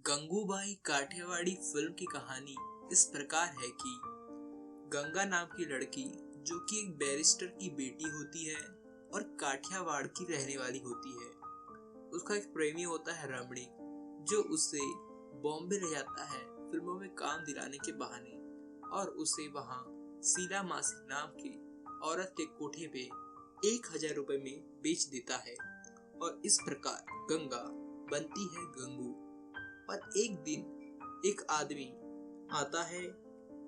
Gangubai Kathiawadi film की कहानी इस प्रकार है कि गंगा नाम की लड़की जो कि एक बैरिस्टर की बेटी होती है और काठियावाड़ की रहने वाली होती है। उसका एक प्रेमी होता है रमणीक, जो उसे बॉम्बे ले जाता है फिल्मों में काम दिलाने के बहाने और उसे वहां शीला मासी नाम की औरत के कोठे पे 1000 रुपए में बेच देता है और इस प्रकार गंगा बनती है गंगू। और एक दिन एक आदमी आता है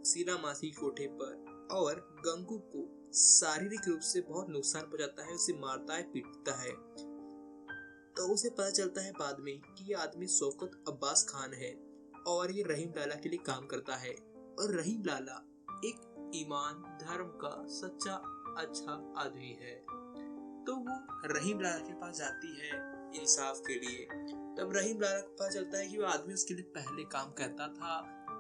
शीला मासी कोठे पर और गंगू को शारीरिक रूप से बहुत नुकसान पहुंचाता है, उसे मारता है, पीटता है। तो उसे पता चलता है बाद में कि ये आदमी शौकत अब्बास खान है और ये रहीम लाला के लिए काम करता है। और रहीम लाला एक ईमान धर्म का सच्चा अच्छा आदमी है। तो वो रहीम लाला के पास जाती है इंसाफ के लिए। तब रहीम लाला को पता चलता है कि वो आदमी उसके लिए पहले काम करता था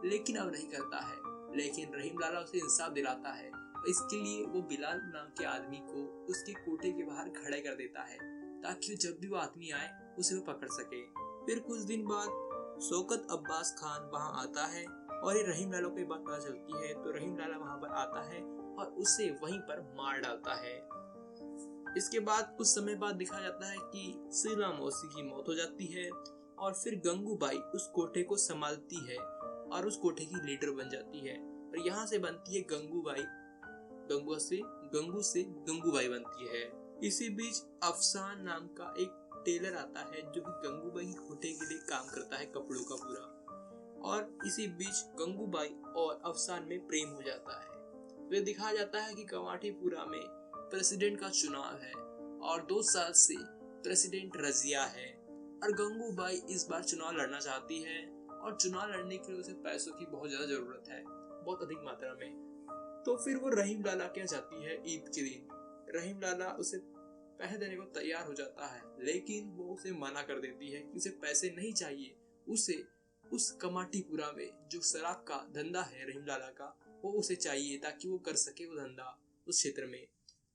लेकिन अब नहीं करता है, लेकिन रहीम लाला उसे इंसाफ दिलाता है। इसके लिए वो बिलाल नाम के आदमी को उसके कोठे के बाहर खड़े कर देता है ताकि जब भी वो आदमी आए उसे वो पकड़ सके। फिर कुछ दिन बाद शौकत अब्बास खान वहां आता है और ये रहीम लाला को ये बात पता चलती है। तो रहीम लाला वहां पर आता है और उसे वहीं पर मार डालता है। इसके बाद कुछ समय बाद दिखा जाता है कि शीला मौसी की मौत हो जाती है और फिर गंगूबाई उस कोठे को संभालती है और उस कोठे की लीडर बन जाती है और यहाँ से बनती है गंगूबाई। गंगू से गंगूबाई बनती है। इसी बीच अफसान नाम का एक टेलर आता है जो कि गंगूबाई की कोठे के लिए काम करता है, कपड़ों का पूरा। और इसी बीच गंगूबाई और अफसान में प्रेम हो जाता है। फिर दिखाया जाता है कि कमाटीपुरा में प्रेसिडेंट का चुनाव है और 2 साल से प्रेसिडेंट रजिया है और गंगूबाई इस बार चुनाव लड़ना चाहती है और चुनाव लड़ने के लिए उसे पैसों की बहुत ज्यादा जरूरत है, बहुत अधिक मात्रा में। तो फिर वो रहीम लाला के जाती है ईद के दिन। रहीम लाला उसे पैसे देने को तैयार हो जाता है लेकिन वो उसे मना कर देती है कि उसे पैसे नहीं चाहिए, उसे उस कमाटीपुरा में जो शराब का धंधा है रहीम लाला का वो उसे चाहिए ताकि वो कर सके वो धंधा उस क्षेत्र में।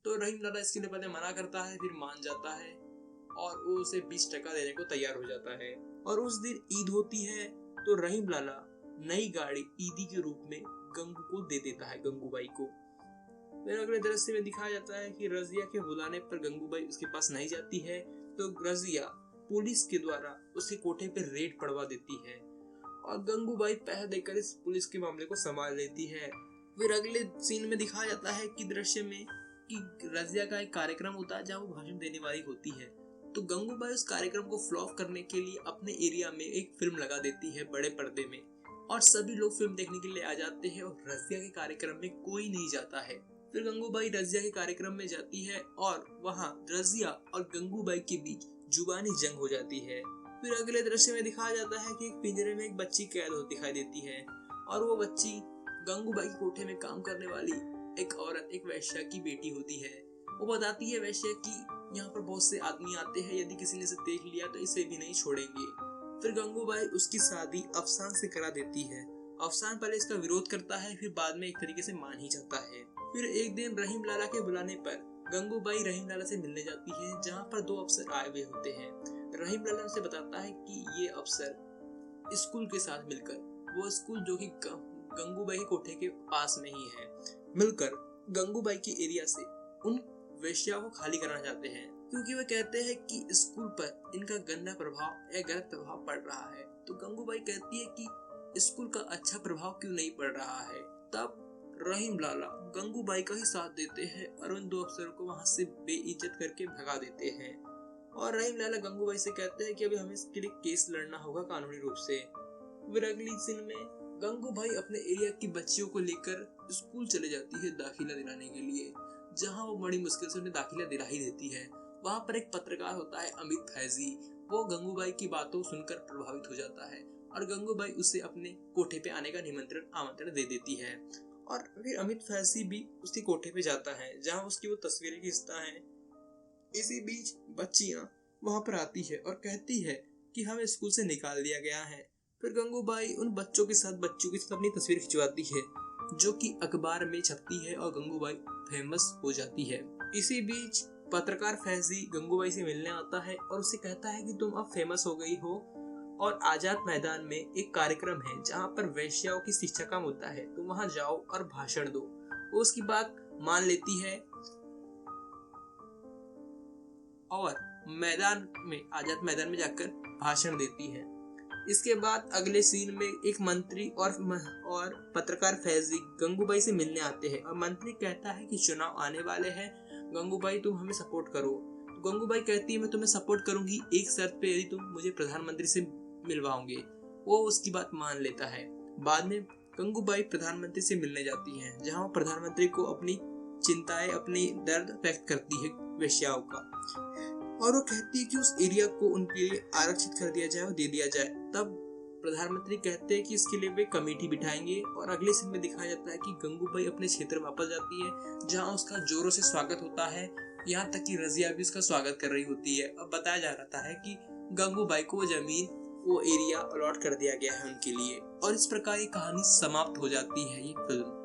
तो रहीम लाला इसके लिए पहले मना करता है, फिर मान जाता है और वो उसे 20 टका देने को तैयार हो जाता है। और उस दिन ईद होती है तो रहीम लाला नई गाड़ी ईदी के रूप में गंगू को दे देता है, गंगूबाई को। फिर अगले दृश्य में दिखाया जाता है कि रजिया के बुलाने पर गंगूबाई उसके पास नहीं जाती है तो रजिया पुलिस के द्वारा उसके कोठे पर रेड पड़वा देती है और गंगूबाई पैसे देकर इस पुलिस के मामले को संभाल लेती है। फिर अगले सीन में दिखाया जाता है कि दृश्य में कि रजिया का एक कार्यक्रम होता है जहाँ वो भाषण देने वाली होती है। तो गंगूबाई उस कार्यक्रम को फ्लॉप करने के लिए अपने एरिया में एक फिल्म लगा देती है बड़े पर्दे में और सभी लोग फिल्म देखने के लिए आ जाते हैं और रजिया के कार्यक्रम में कोई नहीं जाता है। फिर गंगूबाई रजिया के कार्यक्रम में जाती है और वहाँ रजिया और गंगूबाई के बीच जुबानी जंग हो जाती है। फिर अगले दृश्य में दिखाया जाता है कि एक पिंजरे में एक बच्ची कैद हो दिखाई देती है और वो बच्ची गंगूबाई के कोठे में काम करने वाली एक औरत, एक वैश्या की बेटी होती है। वो बताती है वैश्या कि यहाँ पर बहुत से आदमी आते हैं, यदि किसी ने इसे देख लिया तो इसे भी नहीं छोड़ेंगे। फिर गंगूबाई उसकी शादी अफसान से करा देती है। अफसान पहले इसका विरोध करता है, फिर बाद में एक तरीके से मान ही जाता है। फिर एक दिन रहीम लाला के बुलाने पर गंगूबाई रहीम लाला से मिलने जाती है जहाँ पर 2 अफसर आए हुए होते हैं। रहीम लाला उसे बताता है कि ये अफसर स्कूल के साथ मिलकर, वो स्कूल जो कि गंगूबाई कोठे के पास में ही है, मिलकर गंगूबाई के एरिया से उन वेश्या को खाली करना चाहते हैं क्योंकि वे कहते हैं कि स्कूल पर इनका गंदा प्रभाव या गलत प्रभाव पड़ रहा है। तो गंगूबाई कहती है कि स्कूल का अच्छा प्रभाव क्यों नहीं पड़ रहा है। तब रहीम लाला गंगूबाई का ही साथ देते हैं और उन 2 अफसरों को वहां से बेइज्जत करके भगा देते हैं। और रहीम लाला गंगूबाई से कहते हैं कि अभी हमें इसके लिए केस लड़ना होगा कानूनी रूप से। फिर अगली सीन में गंगूबाई अपने एरिया की बच्चियों को लेकर स्कूल चले जाती है दाखिला दिलाने के लिए, जहां वो बड़ी मुश्किल से उन्हें दाखिला दिला ही देती है। वहां पर एक पत्रकार होता है अमित फैजी, वो गंगूबाई की बातों सुनकर प्रभावित हो जाता है और गंगूबाई उसे अपने कोठे पे आने का आमंत्रण दे देती है। और फिर अमित फैजी भी उसके कोठे पे जाता है जहाँ उसकी वो तस्वीरें खींचता है। इसी बीच बच्चियां वहां पर आती है और कहती है कि हमें स्कूल से निकाल दिया गया है। फिर गंगूबाई उन बच्चों के साथ अपनी तस्वीर खिंचवाती है जो कि अखबार में छपती है और गंगूबाई फेमस हो जाती है। इसी बीच पत्रकार फैजी गंगूबाई से मिलने आता है और उसे कहता है कि तुम अब फेमस हो गई हो और आजाद मैदान में एक कार्यक्रम है जहाँ पर वेश्याओं की शिक्षा का मुद्दा है, तो वहां जाओ और भाषण दो। वो उसकी बात मान लेती है और आजाद मैदान में जाकर भाषण देती है। इसके बाद अगले सीन में एक मंत्री और पत्रकार फैजी गंगूबाई से मिलने आते हैं और मंत्री कहता है कि चुनाव आने वाले हैं, गंगूबाई तुम हमें सपोर्ट करो। तो गंगूबाई कहती है मैं तुम्हें सपोर्ट करूंगी एक शर्त पे, यदि तुम मुझे प्रधानमंत्री से मिलवाओगे। वो उसकी बात मान लेता है। बाद में गंगूबाई प्रधानमंत्री से मिलने जाती है, जहाँ वो प्रधानमंत्री को अपनी चिंताएं, अपनी दर्द व्यक्त करती है वेश्याओं का, और वो कहती है कि उस एरिया को उनके लिए आरक्षित कर दिया जाए और दे दिया जाए। तब प्रधानमंत्री कहते हैं कि इसके लिए वे कमेटी बिठाएंगे और अगले सीन में दिखाया जाता है कि गंगूबाई अपने क्षेत्र वापस जाती है, जहां उसका जोरों से स्वागत होता है, यहाँ तक कि रजिया भी उसका स्वागत कर रही होती है। अब बताया जा रहा है कि गंगूबाई को वो एरिया अलॉट कर दिया गया है उनके लिए, और इस प्रकार ये कहानी समाप्त हो जाती है ये फिल्म।